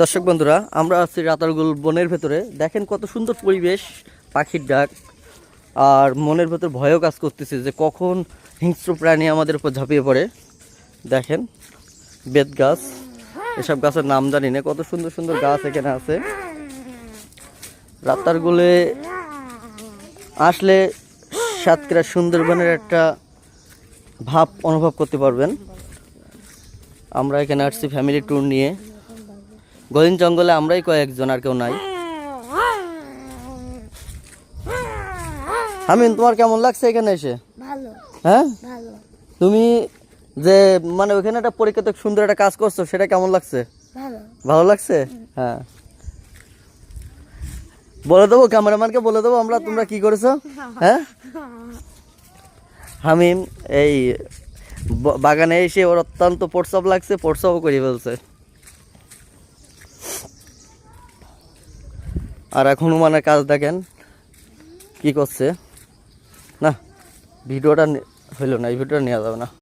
দর্শক বন্ধুরা, আমরা আছি রাতারগুল বনের ভেতরে। দেখেন কত সুন্দর পরিবেশ, পাখির ডাক, আর মনের ভেতর ভয়ও কাজ করতেছে যে কখন হিংস্র প্রাণী আমাদের উপর ঝাঁপিয়ে পড়ে। দেখেন বেত গাছ, এসব গাছের নাম জানি না, কত সুন্দর সুন্দর গাছ এখানে আছে। রাতারগুলে আসলে সাতক্ষীরা সুন্দরবনের একটা ভাব অনুভব করতে পারবেন। আমরা এখানে আসছি ফ্যামিলি ট্যুর নিয়ে। গহীন জঙ্গলে আমরাই কয়েকজন, আর কেউ নাই। আমিন, তোমার কেমন লাগছে এখানে এসে? ভালো। হ্যাঁ, ভালো। তুমি যে মানে ওখানে একটা পরীক্ষাতে সুন্দর একটা কাজ করছো, সেটা কেমন লাগছে? ভালো। ভালো লাগছে। হ্যাঁ, বলে দেবো ক্যামেরাম্যানকে, বলে দেবো আমরা তোমরা কি করেছো। হ্যাঁ, হামিম এই বাগানে এসে ওর অত্যন্ত প্রস্রাব লাগছে, প্রস্রাবও করে ফেলছে। আর এখন হনুমানের কাজ দেখেন কি করছে। না, ভিডিওটা হইল না, এই ভিডিওটা নেওয়া যাবে না।